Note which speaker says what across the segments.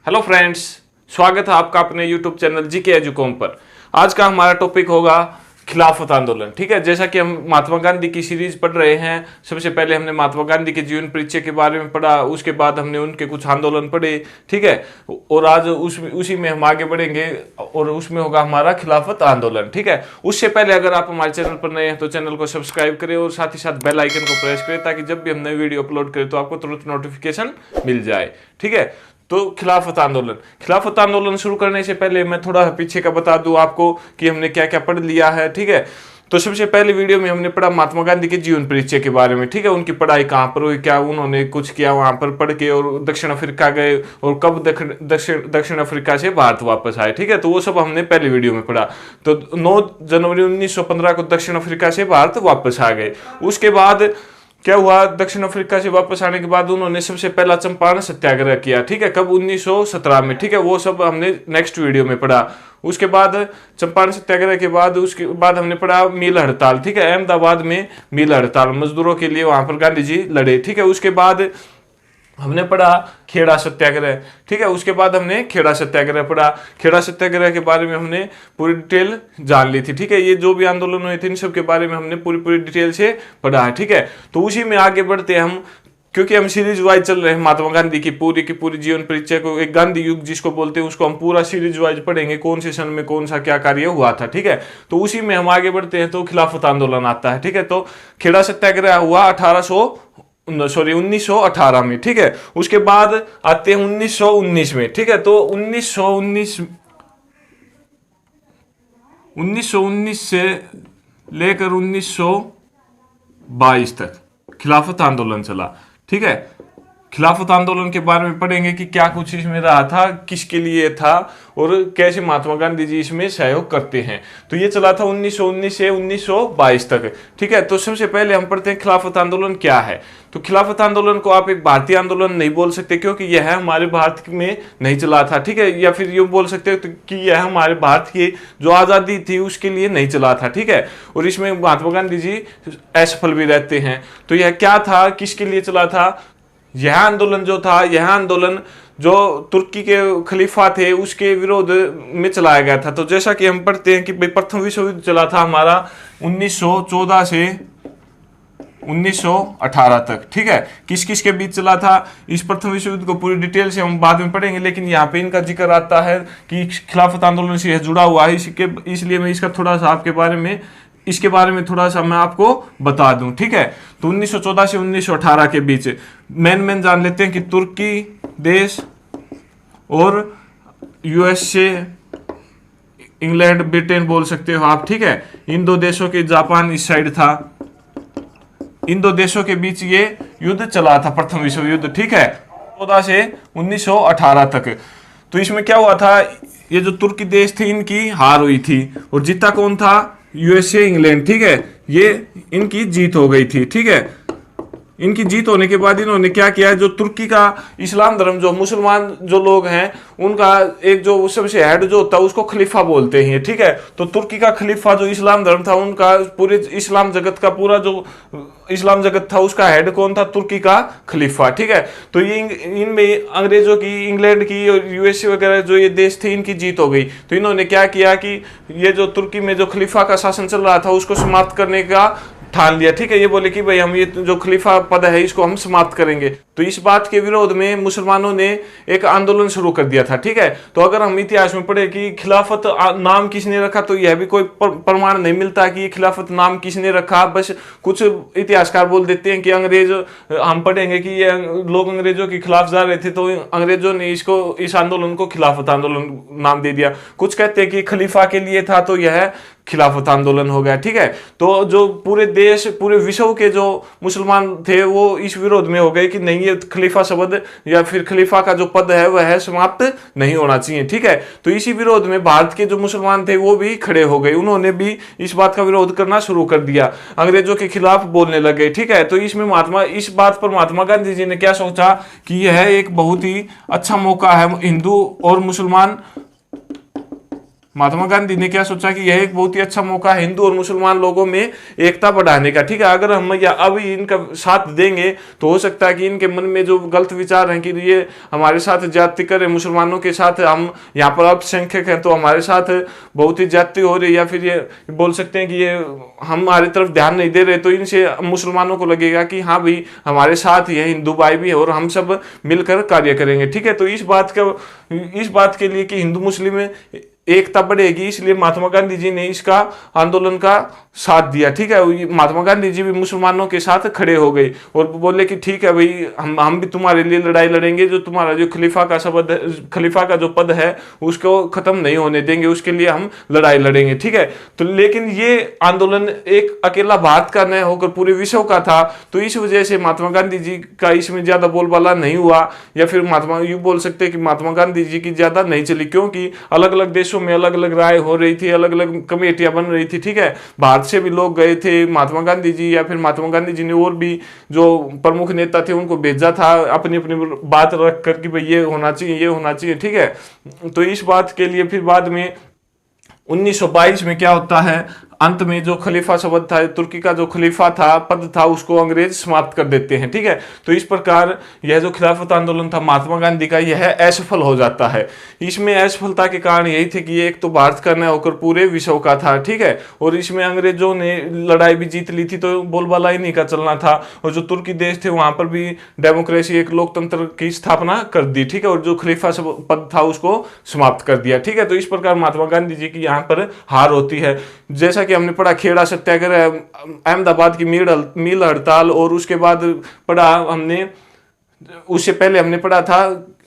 Speaker 1: Hello friends, स्वागत है आपका अपने यूट्यूब चैनल जीके एजुकॉम पर। आज का हमारा टॉपिक होगा खिलाफत आंदोलन। ठीक है, जैसा कि हम महात्मा गांधी की सीरीज पढ़ रहे हैं। सबसे पहले हमने महात्मा गांधी के जीवन परिचय के बारे में पढ़ा, उसके बाद हमने उनके कुछ आंदोलन पढ़े। ठीक है, और आज उसी में हम आगे बढ़ेंगे और उसमें होगा हमारा खिलाफत आंदोलन। ठीक है, उससे पहले अगर आप हमारे चैनल पर नए हैं तो चैनल को सब्सक्राइब करें और साथ ही साथ बेल आइकन को प्रेस करें ताकि जब भी हम नई वीडियो अपलोड करें तो आपको तुरंत नोटिफिकेशन मिल जाए। ठीक है, तो खिलाफत आंदोलन शुरू करने से पहले मैं थोड़ा पीछे का बता दूं आपको कि हमने क्या क्या पढ़ लिया है। ठीक है, तो सबसे पहले वीडियो में हमने पढ़ा महात्मा गांधी के जीवन परिचय के बारे में। ठीक है, उनकी पढ़ाई कहाँ पर हुई, क्या उन्होंने कुछ किया वहां पर पढ़ के, और दक्षिण अफ्रीका गए और कब दक्षिण अफ्रीका से भारत वापस आए। ठीक है, तो वो सब हमने पहले वीडियो में पढ़ा। तो 9 जनवरी 1915 को दक्षिण अफ्रीका से भारत वापस आ गए। उसके बाद क्या हुआ, दक्षिण अफ्रीका से वापस आने के बाद उन्होंने सबसे पहला चंपारण सत्याग्रह किया। ठीक है, कब, 1917 में। ठीक है, वो सब हमने नेक्स्ट वीडियो में पढ़ा। उसके बाद चंपारण सत्याग्रह के बाद उसके बाद हमने पढ़ा मिल हड़ताल। ठीक है, अहमदाबाद में मिल हड़ताल, मजदूरों के लिए वहां पर गांधी जी लड़े। ठीक है, उसके बाद हमने पढ़ा खेड़ा सत्याग्रह। ठीक है, उसके बाद हमने खेड़ा सत्याग्रह पढ़ा। खेड़ा सत्याग्रह के बारे में हमने पूरी डिटेल जान ली थी। ठीक है, ये जो भी आंदोलन हुए थे इन सब के बारे में हमने पूरी डिटेल से पढ़ा है। ठीक है, तो उसी में आगे बढ़ते हैं हम, क्योंकि हम सीरीज वाइज चल रहे हैं महात्मा गांधी की पूरी जीवन परिचय को, एक गांधी युग जिसको बोलते हैं, उसको हम पूरा सीरीज वाइज पढ़ेंगे, कौन से सन में कौन सा क्या कार्य हुआ था। ठीक है, तो उसी में हम आगे बढ़ते हैं तो खिलाफत आंदोलन आता है। ठीक है, तो खेड़ा सत्याग्रह हुआ 1918 में। ठीक है, उसके बाद आते हैं 1919 में। ठीक है, तो 1919 से लेकर 1922 तक खिलाफत आंदोलन चला। ठीक है, खिलाफत आंदोलन के बारे में पढ़ेंगे कि क्या कुछ इसमें रहा था, किसके लिए था और कैसे महात्मा गांधी जी इसमें सहयोग करते हैं। तो ये चला था 1919 से 1922 तक। ठीक है, तो सबसे पहले हम पढ़ते हैं खिलाफत आंदोलन क्या है। तो खिलाफत आंदोलन को आप एक भारतीय आंदोलन नहीं बोल सकते, क्योंकि यह हमारे भारत में नहीं चला था। ठीक है, या फिर ये बोल सकते हो कि यह हमारे भारत की जो आज़ादी थी उसके लिए नहीं चला था। ठीक है, और इसमें महात्मा गांधी जी असफल भी रहते हैं। तो यह क्या था, किसके लिए चला था, यह आंदोलन जो तुर्की के खलीफा थे उसके विरोध में चलाया गया था। तो जैसा कि हम पढ़ते हैं कि प्रथम विश्व युद्ध चला था हमारा 1914 से 1918 तक। ठीक है, किस किस के बीच चला था, इस प्रथम विश्व युद्ध को पूरी डिटेल से हम बाद में पढ़ेंगे, लेकिन यहाँ पे इनका जिक्र आता है कि खिलाफत आंदोलन से जुड़ा हुआ है, इसलिए मैं इसका थोड़ा सा इसके बारे में थोड़ा सा मैं आपको बता दूं। ठीक है, तो 1914 से 1918 के बीच मेन जान लेते हैं कि तुर्की देश और यूएसए, इंग्लैंड, ब्रिटेन बोल सकते हो आप। ठीक है, इन दो देशों के, जापान इस साइड था, इन दो देशों के बीच ये युद्ध चला था, प्रथम विश्व युद्ध। ठीक है, 14 से 1918 तक। तो इसमें क्या हुआ था, ये जो तुर्की देश थे इनकी हार हुई थी और जीता कौन था, यूएसए, इंग्लैंड। ठीक है, ये इनकी जीत हो गई थी। ठीक है, इनकी जीत होने के बाद इन्होंने क्या किया, जो तुर्की का इस्लाम धर्म, जो मुसलमान जो लोग हैं उनका एक जो सबसे हेड जो होता है उसको खलीफा बोलते हैं। ठीक है, तो तुर्की का खलीफा जो इस्लाम धर्म था उनका, पूरे इस्लाम जगत का पूरा जो इस्लाम जगत था उसका हेड कौन था, तुर्की का खलीफा। ठीक है, तो ये इनमें अंग्रेजों की, इंग्लैंड की और यूएसए वगैरह जो ये देश थे इनकी जीत हो गई। तो इन्होंने क्या किया कि ये जो तुर्की में जो खलीफा का शासन चल रहा था उसको समाप्त करने का ठान लिया। ठीक है, ये बोले कि भाई हम ये जो खलीफा पद है इसको हम समाप्त करेंगे। तो इस बात के विरोध में मुसलमानों ने एक आंदोलन शुरू कर दिया था। ठीक है, तो अगर हम इतिहास में पढ़े कि खिलाफत नाम किसने रखा, तो यह भी कोई प्रमाण नहीं मिलता कि ये खिलाफत नाम किसने रखा। बस कुछ इतिहासकार बोल देते हैं कि अंग्रेज, हम पढ़ेंगे कि ये लोग अंग्रेजों के खिलाफ जा रहे थे तो अंग्रेजों ने इस आंदोलन को खिलाफत आंदोलन नाम दे दिया। कुछ कहते हैं कि खलीफा के लिए था तो यह खिलाफत आंदोलन हो गया। ठीक है, तो जो पूरे देश, पूरे विश्व के जो मुसलमान थे वो इस विरोध में हो गए कि नहीं, ये खलीफा शब्द या फिर खलीफा का जो पद है वह समाप्त नहीं होना चाहिए। ठीक है, तो इसी विरोध में भारत के जो मुसलमान थे वो भी खड़े हो गए, उन्होंने भी इस बात का विरोध करना शुरू कर दिया, अंग्रेजों के खिलाफ बोलने लगे। ठीक है, तो इसमें इस बात पर महात्मा गांधी जी ने क्या सोचा कि यह एक बहुत ही अच्छा मौका है हिंदू और मुसलमान महात्मा गांधी ने क्या सोचा कि यह एक बहुत ही अच्छा मौका है हिंदू और मुसलमान लोगों में एकता बढ़ाने का, ठीक है। अगर हम या अभी इनका साथ देंगे तो हो सकता है कि इनके मन में जो गलत विचार हैं कि ये हमारे साथ ज्यादती करे, मुसलमानों के साथ हम यहाँ पर अल्पसंख्यक हैं तो हमारे साथ बहुत ही ज्यादती हो रही है, या फिर ये बोल सकते हैं कि ये हमारी तरफ ध्यान नहीं दे रहे, तो इनसे मुसलमानों को लगेगा कि हाँ भाई हमारे साथ ये हिंदू भाई भी है और हम सब मिलकर कार्य करेंगे, ठीक है। तो इस बात के लिए कि हिंदू मुस्लिम एकता बढ़ेगी, इसलिए महात्मा गांधी जी ने इसका आंदोलन का साथ दिया, ठीक है। महात्मा गांधी जी भी मुसलमानों के साथ खड़े हो गए और बोले कि ठीक है भाई हम भी तुम्हारे लिए लड़ाई लड़ेंगे, जो तुम्हारा जो खलीफा का जो पद है उसको खत्म नहीं होने देंगे, उसके लिए हम लड़ाई लड़ेंगे, ठीक है। तो लेकिन ये आंदोलन एक अकेला भारत का न होकर पूरे विश्व का था, तो इस वजह से महात्मा गांधी जी का इसमें ज्यादा बोलबाला नहीं हुआ, या फिर यूं बोल सकते हैं कि महात्मा गांधी जी की ज्यादा नहीं चली, क्योंकि अलग अलग देशों में अलग अलग राय हो रही थी, अलग अलग कमेटियां बन रही थी, ठीक है। भारत से भी लोग गए थे महात्मा गांधी जी, या फिर महात्मा गांधी जी ने और भी जो प्रमुख नेता थे उनको भेजा था अपनी अपनी बात रख कर कि भाई ये होना चाहिए, ये होना चाहिए, ठीक है। तो इस बात के लिए फिर बाद में 1922 में क्या होता है, अंत में जो खलीफा शब्द था, तुर्की का जो खलीफा था पद था, उसको अंग्रेज समाप्त कर देते हैं, ठीक है। तो इस प्रकार यह जो खिलाफत आंदोलन था महात्मा गांधी का, यह असफल हो जाता है। इसमें असफलता के कारण यही थे कि एक तो भारत का न होकर पूरे विश्व का था, ठीक है, और इसमें अंग्रेजों ने लड़ाई भी जीत ली थी तो बोलबाला ही नहीं का चलना था, और जो तुर्की देश थे वहां पर भी डेमोक्रेसी एक लोकतंत्र की स्थापना कर दी, ठीक है, और जो खलीफा पद था उसको समाप्त कर दिया, ठीक है। तो इस प्रकार महात्मा गांधी जी की यहाँ पर हार होती है। जैसा कि हमने पढ़ा खेड़ा सत्याग्रह, अहमदाबाद की मील हड़ताल, और उसके बाद पढ़ा हमने, उससे पहले हमने पढ़ा था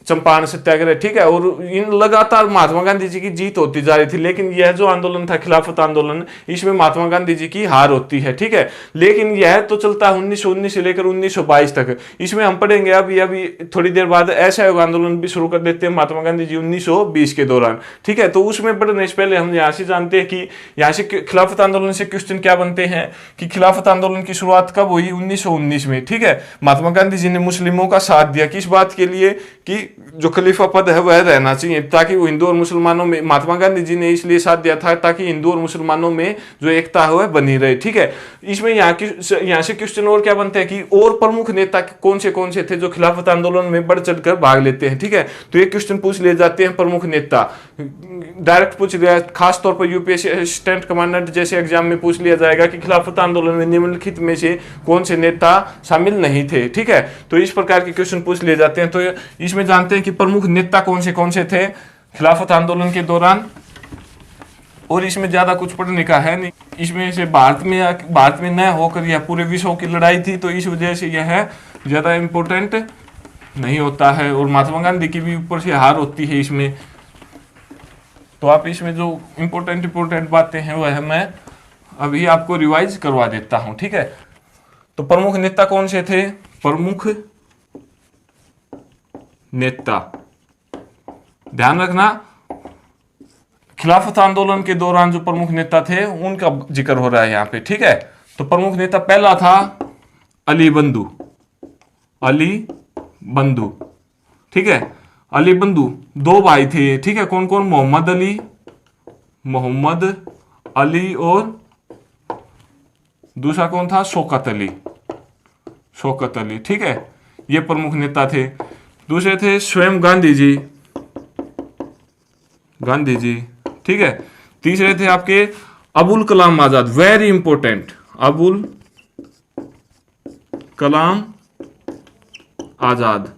Speaker 1: चंपारण सत्याग्रह, ठीक है। और इन लगातार महात्मा गांधी जी की जीत होती जा रही थी, लेकिन यह जो आंदोलन था खिलाफत आंदोलन, इसमें महात्मा गांधी जी की हार होती है, ठीक है। लेकिन यह तो चलता है 1919 से लेकर 1922 तक। इसमें हम पढ़ेंगे अभी थोड़ी देर बाद असहयोग आंदोलन भी शुरू कर देते हैं महात्मा गांधी जी 1920 के दौरान, ठीक है। तो उसमें पढ़ने से पहले हम यहाँ से जानते हैं कि यहाँ से खिलाफत आंदोलन से क्वेश्चन क्या बनते हैं कि खिलाफत आंदोलन की शुरुआत कब हुई, 1919 में, ठीक है। महात्मा गांधी जी ने मुस्लिमों का साथ दिया, किस बात के लिए कि जो खलीफा पद है वह रहना चाहिए, ताकि वो हिंदू और मुसलमानों में, महात्मा गांधी जी ने इसलिए साथ दिया था ताकि हिंदू और मुसलमानों में जो एकता है वह बनी रहे, ठीक है। इसमें यहाँ से क्वेश्चन और क्या बनते हैं कि और प्रमुख नेता कौन से थे जो खिलाफत आंदोलन में बढ़ चढ़कर भाग लेते हैं, ठीक है। तो ये क्वेश्चन पूछ लिए जाते हैं, प्रमुख नेता डायरेक्ट पूछ लिया, खासतौर पर यूपीएससी असिस्टेंट कमांडेंट जैसे एग्जाम में पूछ लिया जाएगा कि खिलाफत आंदोलन में निम्नलिखित में से कौन से नेता शामिल नहीं थे, ठीक है। तो इस प्रकार के क्वेश्चन पूछ लिए जाते हैं। तो इसमें जानते हैं कि प्रमुख नेता कौन से थे खिलाफत आंदोलन के दौरान, और इसमें ज्यादा कुछ पढ़ने का है नहीं। इसमें से भारत में न होकर यह पूरे विश्व की लड़ाई थी, तो इस वजह से यह ज्यादा इंपॉर्टेंट नहीं होता है, और महात्मा गांधी की भी ऊपर से हार होती है इसमें। तो आप इसमें जो इंपॉर्टेंट बातें हैं वह मैं अभी आपको रिवाइज करवा देता हूं, ठीक है। तो प्रमुख नेता कौन से थे, प्रमुख नेता, ध्यान रखना खिलाफत आंदोलन के दौरान जो प्रमुख नेता थे उनका जिक्र हो रहा है यहाँ पे, ठीक है। तो प्रमुख नेता पहला था अली बंधु, ठीक है। अली बंधु दो भाई थे, ठीक है, कौन कौन, मोहम्मद अली और दूसरा कौन था, शौकत अली, ठीक है। ये प्रमुख नेता थे। दूसरे थे स्वयं गांधी जी, ठीक है। तीसरे थे आपके अबुल कलाम आजाद, वेरी इंपॉर्टेंट, अबुल कलाम आजाद,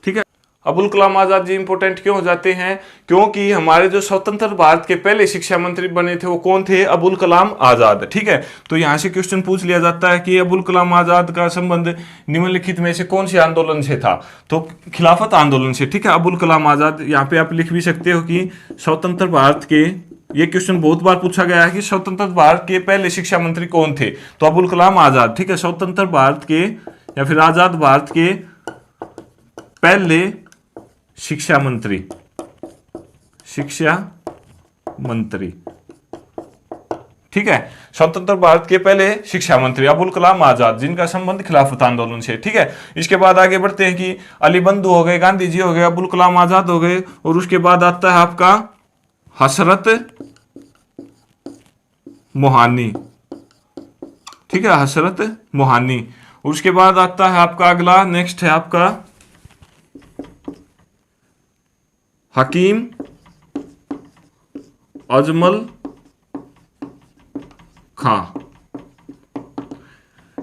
Speaker 1: ठीक है। अबुल कलाम आजाद जी इंपॉर्टेंट क्यों हो जाते हैं, क्योंकि हमारे जो स्वतंत्र भारत के पहले शिक्षा मंत्री बने थे वो कौन थे, अबुल कलाम आजाद, ठीक है। तो यहां से क्वेश्चन पूछ लिया जाता है कि अबुल कलाम आजाद का संबंध निम्नलिखित में से कौन से आंदोलन से था, तो खिलाफत आंदोलन से, ठीक है। अबुल कलाम आजाद, यहाँ पे आप लिख भी सकते हो कि स्वतंत्र भारत के, ये क्वेश्चन बहुत बार पूछा गया है कि स्वतंत्र भारत के पहले शिक्षा मंत्री कौन थे, तो अबुल कलाम आजाद, ठीक है। स्वतंत्र भारत के या फिर आजाद भारत के पहले शिक्षा मंत्री, ठीक है। स्वतंत्र भारत के पहले शिक्षा मंत्री अबुल कलाम आजाद, जिनका संबंध खिलाफत आंदोलन से, ठीक है। इसके बाद आगे बढ़ते हैं कि अली बंधु हो गए, गांधी जी हो गए, अबुल कलाम आजाद हो गए, और उसके बाद आता है आपका हसरत मोहानी, ठीक है, हसरत मोहानी। उसके बाद आता है आपका अगला, नेक्स्ट है आपका हकीम अजमल खां,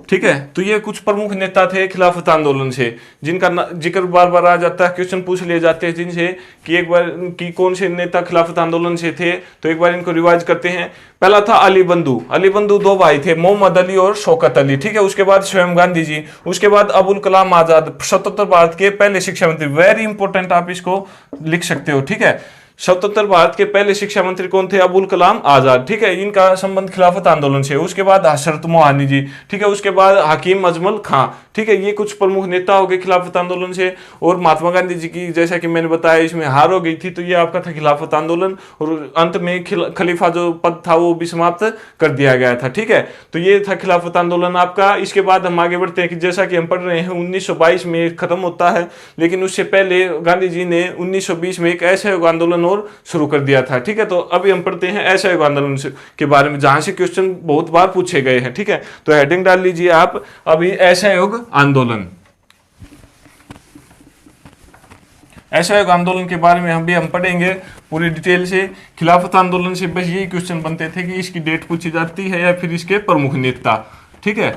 Speaker 1: ठीक है। तो ये कुछ प्रमुख नेता थे खिलाफत आंदोलन से, जिनका जिक्र बार बार आ जाता है, क्वेश्चन पूछ लिए जाते हैं जिनसे कि एक बार कि कौन से नेता खिलाफत आंदोलन से थे, तो एक बार इनको रिवाइज करते हैं। पहला था अली बंधु। अली बंधु दो भाई थे, मोहम्मद अली और शौकत अली, ठीक है। उसके बाद स्वयं गांधी जी। उसके बाद अबुल कलाम आजाद, स्वतंत्र भारत के पहले शिक्षा मंत्री, वेरी इंपॉर्टेंट, आप इसको लिख सकते हो, ठीक है। स्वतंत्र भारत के पहले शिक्षा मंत्री कौन थे? अबुल कलाम आजाद, ठीक है। इनका संबंध खिलाफत आंदोलन से। उसके बाद हसरत मोहानी जी, ठीक है। उसके बाद हकीम अजमल खां, ठीक है। ये कुछ प्रमुख नेता हो गए खिलाफत आंदोलन से। और महात्मा गांधी जी की, जैसा कि मैंने बताया, इसमें हार हो गई थी, तो ये आपका था खिलाफत आंदोलन, और अंत में खलीफा जो पद था वो भी समाप्त कर दिया गया था, ठीक है। तो ये था खिलाफत आंदोलन आपका। इसके बाद हम आगे बढ़ते हैं कि जैसा कि हम पढ़ रहे हैं 1922 में खत्म होता है, लेकिन उससे पहले गांधी जी ने 1920 में एक असहयोग आंदोलन और शुरू कर दिया था, ठीक है। तो अभी हम पढ़ते हैं असहयोग आंदोलन के बारे में, जहां से क्वेश्चन बहुत बार पूछे गए हैं, ठीक है। तो हेडिंग डाल लीजिए आप अभी, असहयोग आंदोलन। असहयोग आंदोलन के बारे में हम पढ़ेंगे पूरी डिटेल से। खिलाफत आंदोलन से बस यही क्वेश्चन बनते थे कि इसकी डेट पूछी जाती है या फिर इसके प्रमुख नेता, ठीक है।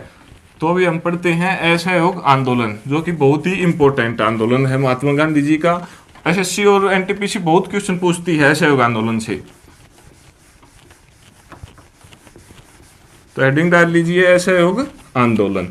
Speaker 1: तो अभी हम पढ़ते हैं असहयोग आंदोलन, जो कि बहुत ही इंपॉर्टेंट आंदोलन है महात्मा गांधी जी का। एसएससी और एनटीपीसी बहुत क्वेश्चन पूछती है असहयोग आंदोलन से। तो हेडिंग डाल लीजिए असहयोग आंदोलन।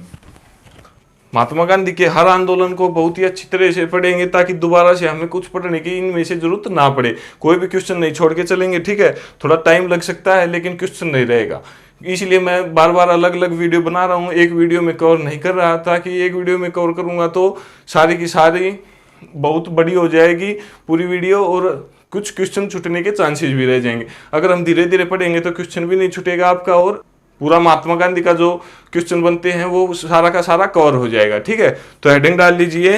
Speaker 1: महात्मा गांधी के हर आंदोलन को बहुत ही अच्छी तरह से पढ़ेंगे, ताकि दोबारा से हमें कुछ पढ़ने की इनमें से जरूरत ना पड़े। कोई भी क्वेश्चन नहीं छोड़ के चलेंगे, ठीक है। थोड़ा टाइम लग सकता है, लेकिन क्वेश्चन नहीं रहेगा। इसलिए मैं बार बार अलग अलग वीडियो बना रहा हूँ, एक वीडियो में कवर नहीं कर रहा, ताकि एक वीडियो में कवर करूंगा तो सारी की सारी बहुत बड़ी हो जाएगी पूरी वीडियो, और कुछ क्वेश्चन छूटने के चांसेस भी रह जाएंगे। अगर हम धीरे धीरे पढ़ेंगे तो क्वेश्चन भी नहीं छूटेगा आपका, और पूरा महात्मा गांधी का जो क्वेश्चन बनते हैं वो सारा का सारा कवर हो जाएगा, ठीक है। तो हेडिंग डाल लीजिए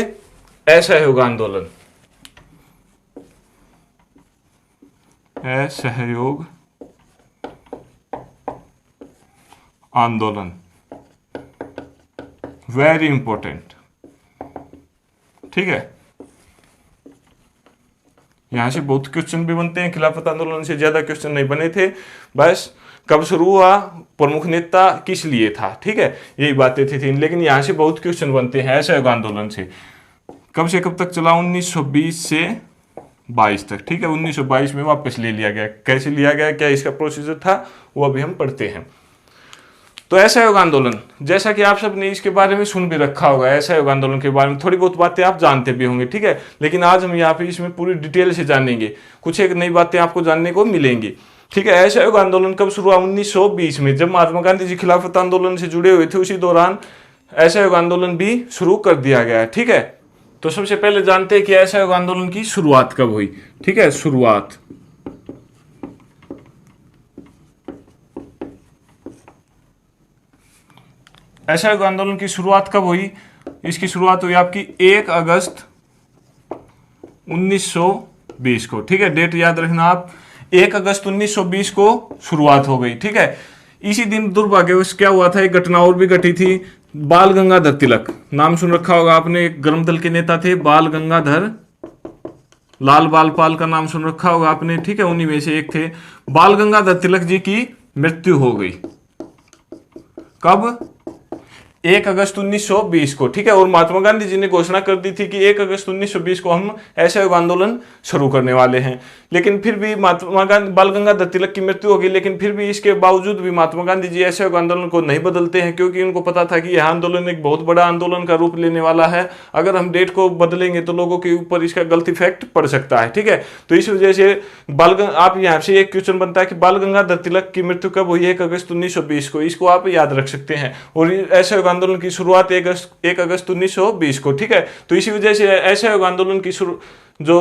Speaker 1: असहयोग आंदोलन। असहयोग आंदोलन, वेरी इंपॉर्टेंट, ठीक है। यहां से बहुत क्वेश्चन भी बनते हैं, खिलाफत आंदोलन से ज्यादा क्वेश्चन नहीं बने थे। बस कब शुरू हुआ, प्रमुख नेता किस लिए था, ठीक है, यही बातें थी। लेकिन यहां से बहुत क्वेश्चन बनते हैं असहयोग आंदोलन से। कब से कब तक चला? 1920 से 22 तक, ठीक है। 1922 में वापस ले लिया गया। कैसे लिया गया, क्या इसका प्रोसीजर था, वो अभी हम पढ़ते हैं। तो असहयोग आंदोलन, जैसा कि आप सब ने इसके बारे में सुन भी रखा होगा, असहयोग आंदोलन के बारे में थोड़ी बहुत बातें आप जानते भी होंगे, ठीक है। लेकिन आज हम यहाँ पे इसमें पूरी डिटेल से जानेंगे, कुछ एक नई बातें आपको जानने को मिलेंगी, ठीक है। असहयोग आंदोलन कब शुरू हुआ? 1920 में, जब महात्मा गांधी जी खिलाफत आंदोलन से जुड़े हुए थे, उसी दौरान असहयोग आंदोलन भी शुरू कर दिया गया, ठीक है। तो सबसे पहले जानते हैं कि असहयोग आंदोलन की शुरुआत कब हुई, ठीक है। शुरुआत असहयोग आंदोलन की शुरुआत कब हुई? इसकी शुरुआत हुई आपकी 1 अगस्त 1920 को, ठीक है। डेट याद रखना आप, 1 अगस्त 1920 को शुरुआत हो गई, ठीक है। इसी दिन दुर्भाग्यवश क्या हुआ था, एक घटना और भी घटी थी। बाल गंगाधर तिलक, नाम सुन रखा होगा आपने, एक गर्म दल के नेता थे बाल गंगाधर, लाल बाल पाल का नाम सुन रखा होगा आपने, ठीक है। उन्हीं में से एक थे। बाल गंगाधर तिलक जी की मृत्यु हो गई। कब? 1 अगस्त 1920 को, ठीक है। और महात्मा गांधी जी ने घोषणा कर दी थी कि 1 अगस्त 1920 को हम असहयोग आंदोलन शुरू करने वाले हैं। लेकिन फिर भी महात्मा गांधी, बाल गंगाधर तिलक की मृत्यु हो गई, लेकिन फिर भी इसके बावजूद भी महात्मा गांधी जी असहयोग आंदोलन को नहीं बदलते हैं, क्योंकि उनको पता था कि यह आंदोलन एक बहुत बड़ा आंदोलन का रूप लेने वाला है। अगर हम डेट को बदलेंगे तो लोगों के ऊपर इसका गलत इफेक्ट पड़ सकता है, ठीक है। तो इस वजह से आप यहाँ से एक क्वेश्चन बनता है कि बाल गंगाधर तिलक की मृत्यु कब हुई? 1 अगस्त 1920 को। इसको आप याद रख सकते हैं। और असहयोग आंदोलन की शुरुआत 1 अगस्त 1920 को, ठीक है। तो इसी वजह से असहयोग आंदोलन की जो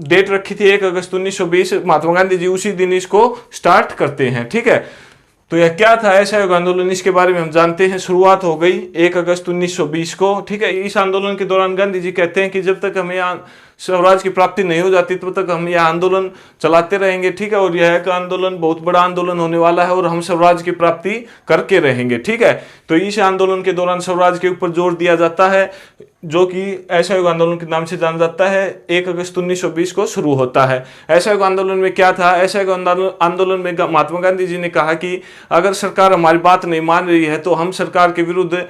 Speaker 1: डेट रखी थी 1 अगस्त 1920, महात्मा गांधी जी उसी दिन इसको स्टार्ट करते हैं, ठीक है। तो यह क्या था असहयोग आंदोलन, इसके बारे में हम जानते हैं। शुरुआत हो गई 1 अगस्त 1920 को, ठीक है। इस आंदोलन के दौरान गांधी जी कहते हैं कि जब तक हमें स्वराज की प्राप्ति नहीं हो जाती तब तक हम यह आंदोलन चलाते रहेंगे, ठीक है। और यह का आंदोलन बहुत बड़ा आंदोलन होने वाला है और हम स्वराज की प्राप्ति करके रहेंगे, ठीक है। तो इस आंदोलन के दौरान स्वराज के ऊपर जोर दिया जाता है, जो कि असहयोग आंदोलन के नाम से जाना जाता है। 1 अगस्त 1920 को शुरू होता है। असहयोग आंदोलन में क्या था? असहयोग आंदोलन में महात्मा गांधी जी ने कहा कि अगर सरकार हमारी बात नहीं मान रही है तो हम सरकार के विरुद्ध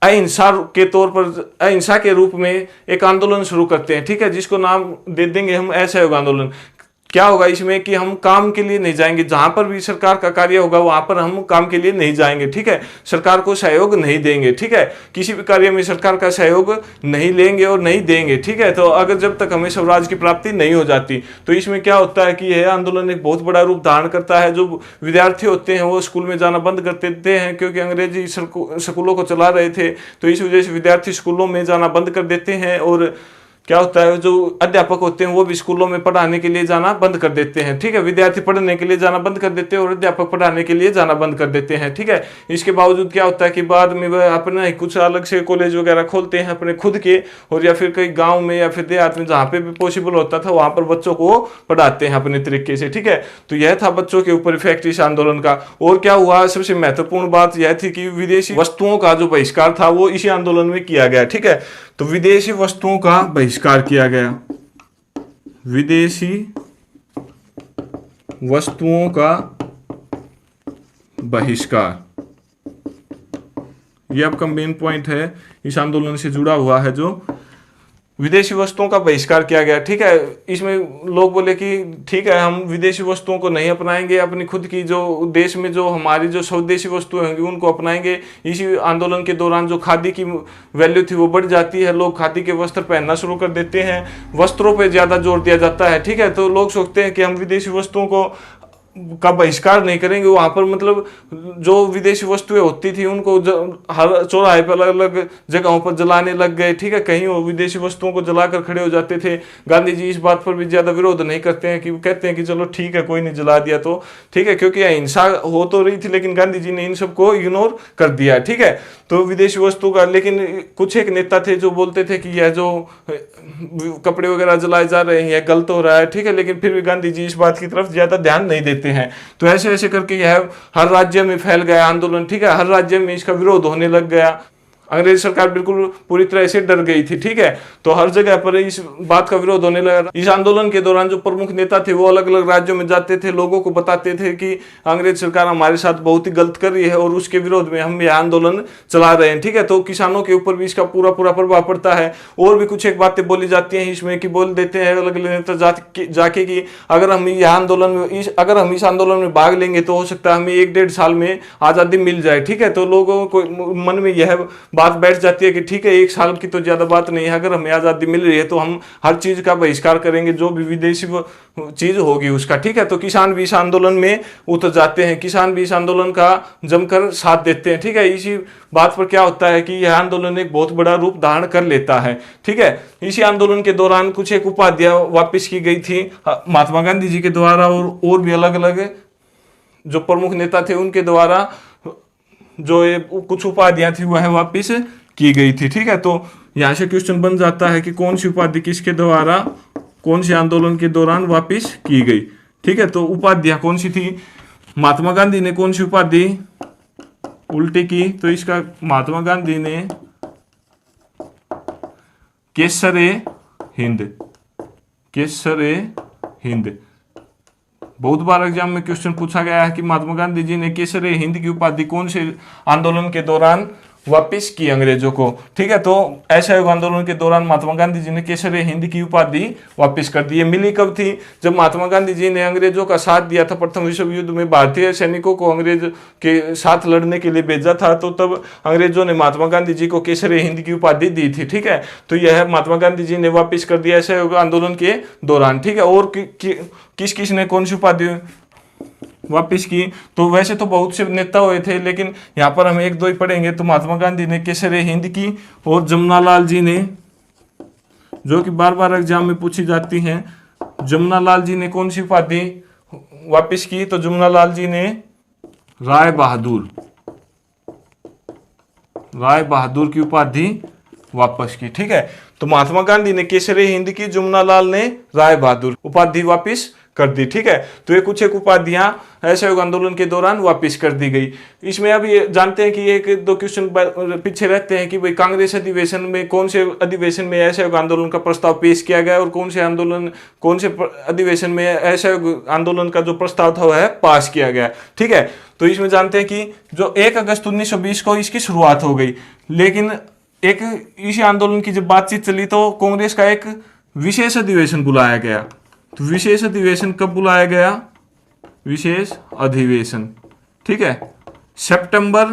Speaker 1: अहिंसा के तौर पर, अहिंसा के रूप में एक आंदोलन शुरू करते हैं, ठीक है, जिसको नाम दे देंगे हम असहयोग आंदोलन। क्या होगा इसमें कि हम काम के लिए नहीं जाएंगे, जहां पर भी सरकार का कार्य होगा वहां पर हम काम के लिए नहीं जाएंगे, ठीक है, सरकार को सहयोग नहीं देंगे, ठीक है, किसी भी कार्य में सरकार का सहयोग नहीं लेंगे और नहीं देंगे, ठीक है। तो अगर जब तक हमें स्वराज की प्राप्ति नहीं हो जाती, तो इसमें क्या होता है कि यह आंदोलन एक बहुत बड़ा रूप धारण करता है। जो विद्यार्थी होते हैं वो स्कूल में जाना बंद कर देते हैं, क्योंकि अंग्रेजी स्कूलों को चला रहे थे, तो इस वजह से विद्यार्थी स्कूलों में जाना बंद कर देते हैं। और क्या होता है, जो अध्यापक होते हैं वो भी स्कूलों में पढ़ाने के लिए जाना बंद कर देते हैं, ठीक है, विद्यार्थी पढ़ने के लिए जाना बंद कर देते हैं और अध्यापक पढ़ाने के लिए जाना बंद कर देते हैं, ठीक है। इसके बावजूद क्या होता है कि बाद में वह अपना कुछ अलग से कॉलेज वगैरह खोलते हैं अपने खुद के, और या फिर कई गाँव में या फिर देहात में जहाँ पे भी पॉसिबल होता था वहां पर बच्चों को पढ़ाते हैं अपने तरीके से, ठीक है। तो यह था बच्चों के ऊपर इफेक्ट इस आंदोलन का। और क्या हुआ, सबसे महत्वपूर्ण बात यह थी कि विदेशी वस्तुओं का जो बहिष्कार था वो इसी आंदोलन में किया गया, ठीक है। तो विदेशी वस्तुओं का बहिष्कार किया गया, विदेशी वस्तुओं का बहिष्कार, ये आपका मेन पॉइंट है, इस आंदोलन से जुड़ा हुआ है, जो विदेशी वस्तुओं का बहिष्कार किया गया, ठीक है। इसमें लोग बोले कि ठीक है हम विदेशी वस्तुओं को नहीं अपनाएंगे, अपनी खुद की जो देश में जो हमारी जो स्वदेशी वस्तुएं होंगी उनको अपनाएंगे। इसी आंदोलन के दौरान जो खादी की वैल्यू थी वो बढ़ जाती है, लोग खादी के वस्त्र पहनना शुरू कर देते हैं, वस्त्रों पे ज़्यादा जोर दिया जाता है, ठीक है। तो लोग सोचते हैं कि हम विदेशी वस्तुओं का बहिष्कार नहीं करेंगे, वहां पर मतलब जो विदेशी वस्तुएं होती थी उनको हर चौराहे पर अलग अलग जगहों पर जलाने लग गए, ठीक है, कहीं वो विदेशी वस्तुओं को जलाकर खड़े हो जाते थे। गांधी जी इस बात पर भी ज्यादा विरोध नहीं करते हैं, कि वो कहते हैं कि चलो ठीक है कोई नहीं जला दिया तो ठीक है, क्योंकि अहिंसा हो तो रही थी लेकिन गांधी जी ने इन सबको इग्नोर कर दिया, ठीक है। तो विदेशी वस्तु का, लेकिन कुछ एक नेता थे जो बोलते थे कि यह जो कपड़े वगैरह जलाए जा रहे हैं यह गलत हो रहा है, ठीक है, लेकिन फिर भी गांधी जी इस बात की तरफ ज्यादा ध्यान नहीं देते हैं। तो ऐसे ऐसे करके यह हर राज्य में फैल गया आंदोलन, ठीक है, हर राज्य में इसका विरोध होने लग गया। अंग्रेज सरकार बिल्कुल पूरी तरह से डर गई थी, ठीक है। तो हर जगह पर इस बात का विरोध होने लगा। इस आंदोलन के दौरान जो प्रमुख नेता थे वो अलग अलग राज्यों में जाते थे, लोगों को बताते थे कि अंग्रेज सरकार हमारे साथ बहुत ही गलत कर रही है और उसके विरोध में हम यह आंदोलन चला रहे हैं, ठीक है। तो किसानों के ऊपर भी इसका पूरा पूरा प्रभाव पड़ता है। और भी कुछ एक बातें बोली जाती हैं इसमें, कि बोल देते हैं अलग अलग नेता जाके कि अगर हम यह आंदोलन में अगर हम इस आंदोलन में भाग लेंगे तो हो सकता है हमें 1-1.5 साल में आज़ादी मिल जाए, ठीक है। तो लोगों को मन में यह बात बैठ जाती है कि ठीक है 1 साल की तो ज्यादा बात नहीं है, अगर हमें आजादी मिल रही है तो हम हर चीज का बहिष्कार करेंगे, जो भी विदेशी चीज होगी उसका, ठीक है। तो किसान भी इस आंदोलन में उतर जाते हैं, किसान भी इस आंदोलन का जमकर साथ देते हैं, ठीक है। इसी बात पर क्या होता है कि यह आंदोलन एक बहुत बड़ा रूप धारण कर लेता है, ठीक है। इसी आंदोलन के दौरान कुछ एक उपाधियां वापिस की गई थी महात्मा गांधी जी के द्वारा, और भी अलग अलग जो प्रमुख नेता थे उनके द्वारा जो कुछ उपाधियां थी वह वापिस की गई थी, ठीक है। तो यहां से क्वेश्चन बन जाता है कि कौन सी उपाधि किसके द्वारा कौन से आंदोलन के दौरान वापिस की गई, ठीक है। तो उपाधियां कौन सी थी? महात्मा गांधी ने कौन सी उपाधि उल्टी की? तो इसका महात्मा गांधी ने केसरे हिंद, केसरे हिंद। बहुत बार एग्जाम में क्वेश्चन पूछा गया है कि महात्मा गांधी जी ने केसरे हिंद की उपाधि कौन से आंदोलन के दौरान वापिस की अंग्रेजों को, ठीक है। तो असहयोग आंदोलन के दौरान महात्मा गांधी जी ने केसरे हिंद की उपाधि वापिस कर दी। मिली कब थी? जब महात्मा गांधी जी ने अंग्रेजों का साथ दिया था प्रथम विश्व युद्ध में, भारतीय सैनिकों को अंग्रेज के साथ लड़ने के लिए भेजा था, तो तब अंग्रेजों ने महात्मा गांधी जी को केसरे हिंद की उपाधि दी थी, ठीक है। तो यह महात्मा गांधी जी ने वापिस कर दिया असहयोग आंदोलन के दौरान, ठीक है। और किस किस ने कौन सी उपाधि वापिस की? तो वैसे तो बहुत से नेता हुए थे, लेकिन यहाँ पर हम 1-2 ही पढ़ेंगे। तो महात्मा गांधी ने केसरे हिंद की, और जमुनालाल जी ने, जो कि बार बार एग्जाम में पूछी जाती हैं, जमुनालाल जी ने कौन सी उपाधि वापिस की? तो जमुनालाल जी ने राय बहादुर, राय बहादुर की उपाधि वापस की। ठीक है, तो महात्मा गांधी ने केसरे हिंद की, जमुना लाल ने राय बहादुर उपाधि वापस कर दी। ठीक है, तो ये कुछ एक उपाधियां असहयोग आंदोलन के दौरान वापस कर दी गई। इसमें अब ये जानते हैं कि एक दो क्वेश्चन पीछे रहते हैं कि भाई कांग्रेस अधिवेशन में, कौन से अधिवेशन में असहयोग आंदोलन का प्रस्ताव पेश किया गया और कौन से अधिवेशन में असहयोग आंदोलन का जो प्रस्ताव था वह पास किया गया। ठीक है, तो इसमें जानते हैं कि जो 1 अगस्त 1920 को इसकी शुरुआत हो गई, लेकिन एक इसी आंदोलन की जब बातचीत चली तो कांग्रेस का एक विशेष अधिवेशन बुलाया गया। तो विशेष अधिवेशन कब बुलाया गया? विशेष अधिवेशन, ठीक है, सितंबर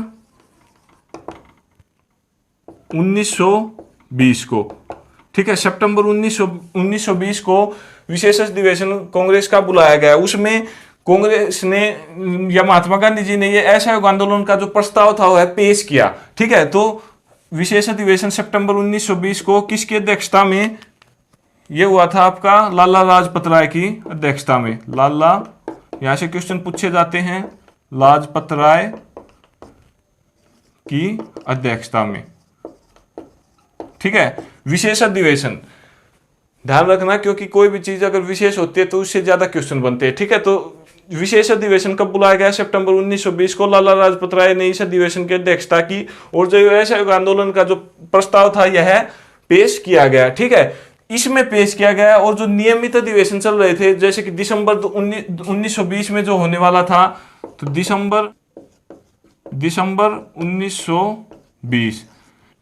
Speaker 1: 1920 को। ठीक है, सितंबर 1920 को विशेष अधिवेशन कांग्रेस का बुलाया गया। उसमें कांग्रेस ने या महात्मा गांधी जी ने ये असहयोग आंदोलन का जो प्रस्ताव था वह पेश किया। ठीक है, तो विशेष अधिवेशन सितंबर 1920 को किसकी अध्यक्षता में ये हुआ था? आपका लाला लाजपत राय की अध्यक्षता में। लाला, यहां से क्वेश्चन पूछे जाते हैं, लाजपत राय की अध्यक्षता में। ठीक है, विशेष अधिवेशन ध्यान रखना, क्योंकि कोई भी चीज अगर विशेष होती है तो उससे ज्यादा क्वेश्चन बनते हैं। ठीक है, तो विशेष अधिवेशन कब बुलाया गया? सितंबर 1920 को। लाला लाजपत राय ने इस अधिवेशन की अध्यक्षता की और जो असहयोग आंदोलन का जो प्रस्ताव था यह पेश किया गया। ठीक है, इसमें पेश किया गया। और जो नियमित अधिवेशन चल रहे थे, जैसे कि दिसंबर 1920 में जो होने वाला था, तो दिसंबर 1920,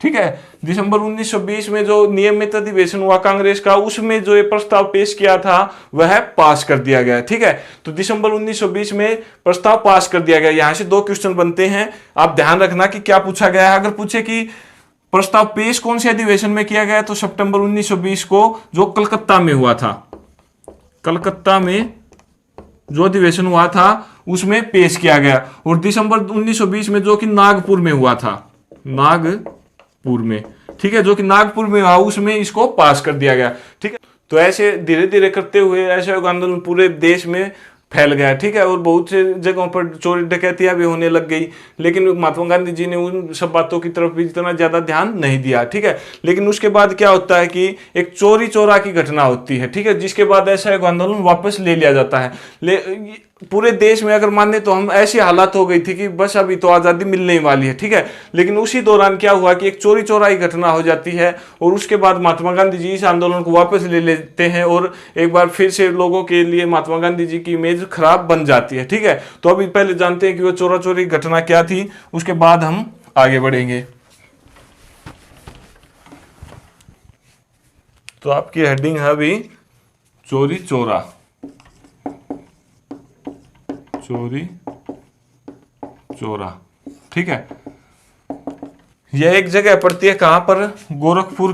Speaker 1: ठीक है, दिसंबर 1920 में जो नियमित अधिवेशन हुआ कांग्रेस का, उसमें जो ये प्रस्ताव पेश किया था वह पास कर दिया गया। ठीक है, तो दिसंबर 1920 में प्रस्ताव पास कर दिया गया। यहां से 2 क्वेश्चन बनते हैं, आप ध्यान रखना कि क्या पूछा गया है। अगर पूछे कि प्रस्ताव पेश कौन से अधिवेशन में किया गया, तो सितंबर 1920 को जो कलकत्ता में हुआ था, कलकत्ता में जो अधिवेशन हुआ था उसमें पेश किया गया। और दिसंबर 1920 में जो कि नागपुर में हुआ था, नागपुर में, ठीक है, जो कि नागपुर में हुआ, उसमें इसको पास कर दिया गया। ठीक है, तो ऐसे धीरे धीरे करते हुए असहयोग आंदोलन पूरे देश में फैल गया। ठीक है, और बहुत से जगहों पर चोरी डकैतियां भी होने लग गई, लेकिन महात्मा गांधी जी ने उन सब बातों की तरफ भी इतना ज्यादा ध्यान नहीं दिया। ठीक है, लेकिन उसके बाद क्या होता है कि एक चोरी चोरा की घटना होती है। ठीक है, जिसके बाद असहयोग आंदोलन वापस ले लिया जाता है। पूरे देश में अगर माने तो हम ऐसी हालात हो गई थी कि बस अभी तो आजादी मिलने वाली है। ठीक है, लेकिन उसी दौरान क्या हुआ कि एक चोरी चोराई घटना हो जाती है और उसके बाद महात्मा गांधी जी इस आंदोलन को वापस ले लेते हैं और एक बार फिर से लोगों के लिए महात्मा गांधी जी की इमेज खराब बन जाती है। ठीक है, तो अभी पहले जानते हैं कि वो चोरा चोरी घटना क्या थी, उसके बाद हम आगे बढ़ेंगे। तो आपकी हेडिंग है अभी चोरी चोरा, चोरी चोरा। ठीक है, यह एक जगह पड़ती है, कहां पर? गोरखपुर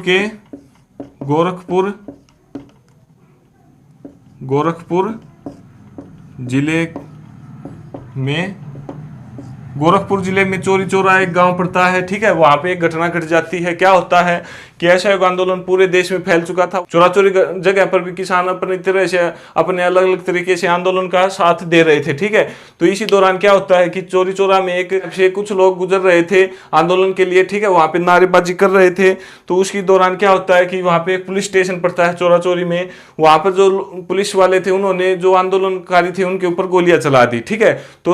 Speaker 1: जिले में, गोरखपुर जिले में चोरी चोरा एक गांव पड़ता है। ठीक है, वहां पे एक घटना घट जाती है। क्या होता है कि असहयोग आंदोलन पूरे देश में फैल चुका था। चोरा चोरी जगह पर भी किसान अपनी तरह से, अपने अलग अलग तरीके से आंदोलन का साथ दे रहे थे। ठीक है, तो इसी दौरान क्या होता है कि चोरी चोरा में एक से कुछ लोग गुजर रहे थे आंदोलन के लिए। ठीक है, वहां पे नारेबाजी कर रहे थे। तो उसके दौरान क्या होता है कि वहां पे एक पुलिस स्टेशन पड़ता है चोरा चोरी में। वहां पर जो पुलिस वाले थे उन्होंने जो आंदोलनकारी थे उनके ऊपर गोलियां चला दी। ठीक है, तो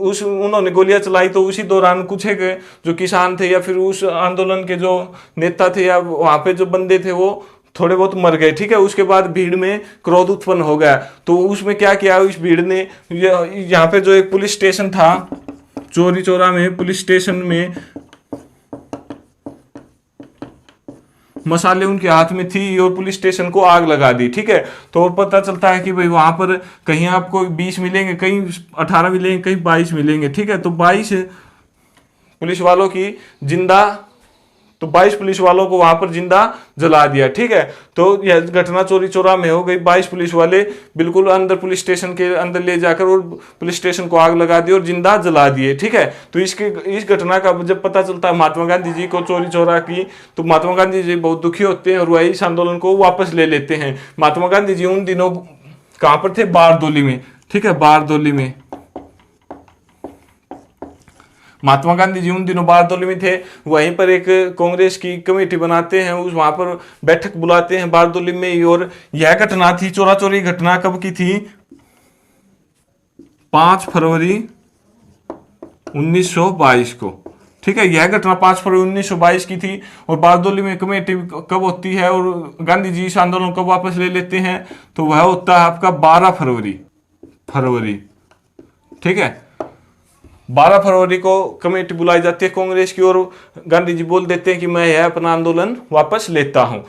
Speaker 1: उन्होंने गोलियां चलाई। तो उसी दौरान कुछ एक जो किसान थे या फिर उस आंदोलन के जो नेता थे या वहां पे जो बंदे थे वो थोड़े बहुत मर गए। ठीक है, उसके बाद भीड़ में क्रोध उत्पन्न हो गया। तो उसमें क्या किया, इस भीड़ ने यहाँ पे जो एक पुलिस स्टेशन था, चोरी चोरा में पुलिस स्टेशन में मसाले उनके हाथ में थी और पुलिस स्टेशन को आग लगा दी। ठीक है, तो पता चलता है कि भाई वहां पर कहीं आपको 20 मिलेंगे, कहीं 18 मिलेंगे, कहीं 22 मिलेंगे। ठीक है, तो 22 पुलिस वालों की जिंदा, तो 22 पुलिस वालों को वहां पर जिंदा जला दिया। ठीक है, तो यह घटना चोरी चोरा में हो गई। 22 पुलिस वाले बिल्कुल अंदर पुलिस स्टेशन के अंदर ले जाकर और पुलिस स्टेशन को आग लगा दी और जिंदा जला दिए। ठीक है, तो इस घटना का जब पता चलता है महात्मा गांधी जी को चोरी चोरा की, तो महात्मा गांधी जी बहुत दुखी होते हैं और वह इस आंदोलन को वापस ले लेते हैं। महात्मा गांधी जी उन दिनों कहां पर थे? बारदोली में। ठीक है, बारदोली में। महात्मा गांधी जी उन दिनों बारदोली में थे, वहीं पर एक कांग्रेस की कमेटी बनाते हैं, उस वहां पर बैठक बुलाते हैं बारदोली में ही। और यह घटना थी, चोरा चोरी घटना कब की थी? 5 फरवरी 1922 को। ठीक है, यह घटना 5 फरवरी 1922 की थी। और बारदोली में कमेटी कब होती है और गांधी जी इस आंदोलन को वापस ले लेते हैं? तो वह होता है आपका 12 फरवरी। ठीक है, 12 फरवरी को कमेटी बुलाई जाती है कांग्रेस की और गांधी जी बोल देते हैं कि मैं यह अपना आंदोलन वापस लेता हूं।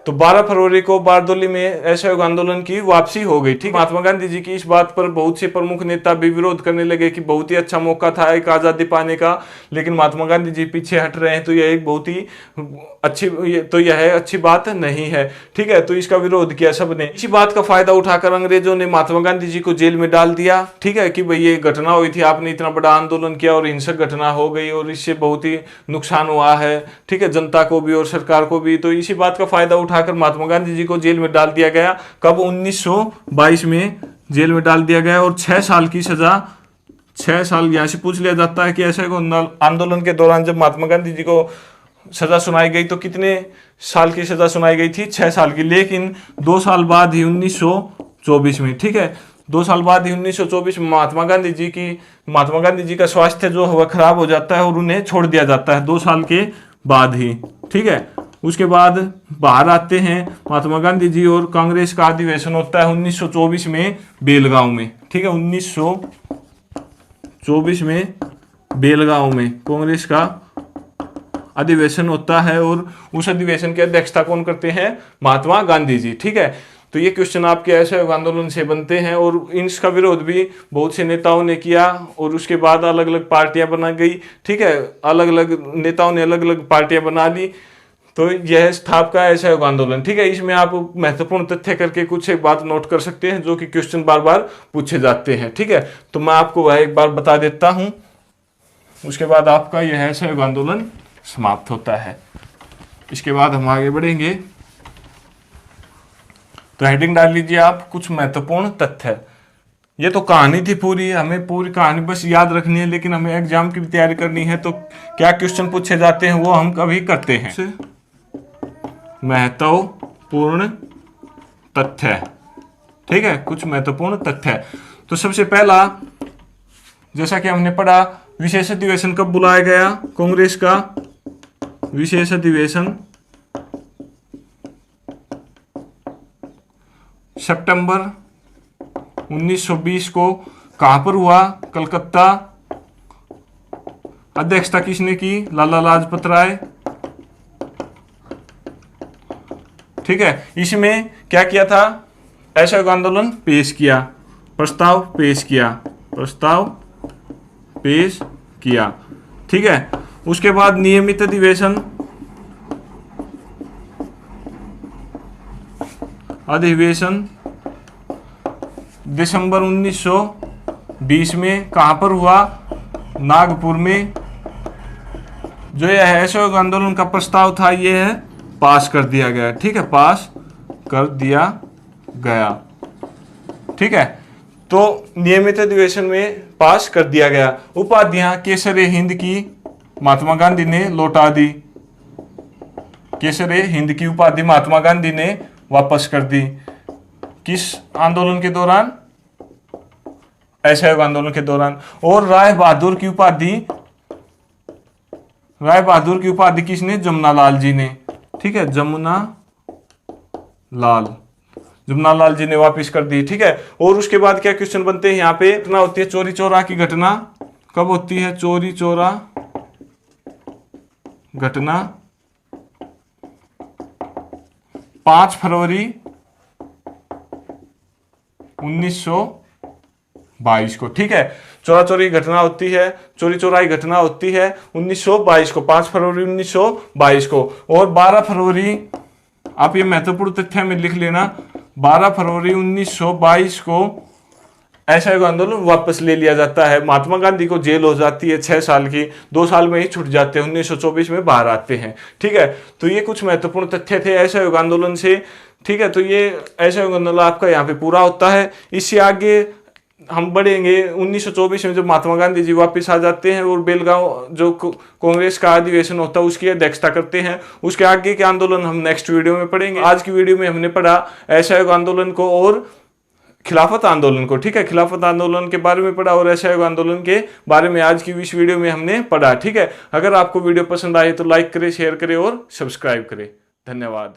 Speaker 1: तो 12 फरवरी को बारदोली में असहयोग आंदोलन की वापसी हो गई। ठीक, महात्मा गांधी जी की इस बात पर बहुत से प्रमुख नेता भी विरोध करने लगे कि बहुत ही अच्छा मौका था एक आजादी पाने का, लेकिन महात्मा गांधी जी पीछे हट रहे हैं, तो यह एक बहुत ही यह अच्छी बात नहीं है। ठीक है, तो इसका विरोध किया सबने। इसी बात का फायदा उठाकर अंग्रेजों ने महात्मा गांधी जी को जेल में डाल दिया। ठीक है, कि भाई ये घटना हुई थी, आपने इतना बड़ा आंदोलन किया और हिंसक घटना हो गई और इससे बहुत ही नुकसान हुआ है, ठीक है, जनता को भी और सरकार को भी। तो इसी बात का फायदा उठाकर महात्मा गांधी जी को जेल में डाल दिया गया। कब? 1922 में जेल में डाल दिया गया और 6 साल की सजा, 6 साल। यहां से पूछ लिया जाता है कि ऐसे आंदोलन के दौरान जब महात्मा गांधी जी को सजा सुनाई गई तो कितने साल की सजा सुनाई गई थी? 6 साल की। लेकिन 2 साल बाद ही 1924 में, ठीक है, 2 साल बाद ही 1924 में महात्मा गांधी जी का स्वास्थ्य जो है वह खराब हो जाता है और उन्हें छोड़ दिया जाता है 2 साल के बाद ही। ठीक है, उसके बाद बाहर आते हैं महात्मा गांधी जी और कांग्रेस का अधिवेशन होता है 1924 में बेलगांव में। ठीक है, 1924 में बेलगांव में कांग्रेस का अधिवेशन होता है और उस अधिवेशन की अध्यक्षता कौन करते हैं? महात्मा गांधी जी। ठीक है, तो ये क्वेश्चन आपके असहयोग आंदोलन से बनते हैं और इसका विरोध भी बहुत से नेताओं ने किया और उसके बाद अलग अलग पार्टियां बना गई। ठीक है, अलग अलग नेताओं ने अलग अलग पार्टियां बना ली, तो यह था आपका असहयोग आंदोलन। ठीक है, इसमें आप महत्वपूर्ण तथ्य करके कुछ एक बात नोट कर सकते हैं जो कि क्वेश्चन बार बार पूछे जाते हैं। ठीक है, तो मैं आपको वह एक बार बता देता हूं, उसके बाद आपका यह असहयोग आंदोलन समाप्त होता है। इसके बाद हम आगे बढ़ेंगे, तो हेडिंग डाल लीजिए आप, कुछ महत्वपूर्ण तथ्य। ये तो कहानी थी पूरी, हमें पूरी कहानी बस याद रखनी है, लेकिन हमें एग्जाम की भी तैयारी करनी है, तो क्या क्वेश्चन पूछे जाते हैं वो हम कभी करते हैं। महत्वपूर्ण तथ्य, ठीक है, कुछ महत्वपूर्ण तथ्य। तो सबसे पहला, जैसा कि हमने पढ़ा, विशेष अधिवेशन कब बुलाया गया? कांग्रेस का विशेष अधिवेशन सितंबर 1920 को कहां पर हुआ? कलकत्ता। अध्यक्षता किसने की? लाला लाजपत राय। ठीक है, इसमें क्या किया था? असहयोग आंदोलन पेश किया, प्रस्ताव पेश किया। ठीक है, उसके बाद नियमित अधिवेशन दिसंबर 1920 में कहां पर हुआ? नागपुर में। जो यह असहयोग आंदोलन का प्रस्ताव था यह पास कर दिया गया। ठीक है, पास कर दिया गया। ठीक है, तो नियमित अधिवेशन में पास कर दिया गया। उपाधियां केसरे हिंद की महात्मा गांधी ने लौटा दी। केसरे हिंद की उपाधि महात्मा गांधी ने वापस कर दी। किस आंदोलन के दौरान? असहयोग आंदोलन के दौरान। और राय बहादुर की उपाधि किसने? जमुना लाल जी ने। ठीक है, जमुना लाल जी ने वापस कर दी। ठीक है, और उसके बाद क्या क्वेश्चन बनते हैं यहाँ पे? घटना होती है चोरी चौरा की घटना। कब होती है चोरी चौरा घटना? 5 फरवरी 1922 को। ठीक है, चोरा चोरी घटना होती है, चोरी चोराई घटना होती है 1922 को, 5 फरवरी 1922 को। और 12 फरवरी, आप ये महत्वपूर्ण तथ्य में लिख लेना, 12 फरवरी 1922 को असहयोग आंदोलन वापस ले लिया जाता है। महात्मा गांधी को जेल हो जाती है 6 साल की, 2 साल में ही छूट जाते हैं, 1924 में बाहर आते हैं। ठीक है, तो ये कुछ महत्वपूर्ण तथ्य थे असहयोग आंदोलन से। ठीक है, तो ये असहयोग आंदोलन आपका यहाँ पे पूरा होता है। इससे आगे हम बढ़ेंगे 1924 में जब महात्मा गांधी जी वापस आ जाते हैं और बेलगांव जो कांग्रेस का अधिवेशन होता है उसकी अध्यक्षता करते हैं। उसके आगे के आंदोलन हम नेक्स्ट वीडियो में पढ़ेंगे। आज की वीडियो में हमने पढ़ा असहयोग आंदोलन को और खिलाफत आंदोलन को, ठीक है, खिलाफत आंदोलन के बारे में पढ़ा और असहयोग आंदोलन के बारे में आज की इस वीडियो में हमने पढ़ा, ठीक है। अगर आपको वीडियो पसंद आए तो लाइक करें, शेयर करें और सब्सक्राइब करें। धन्यवाद।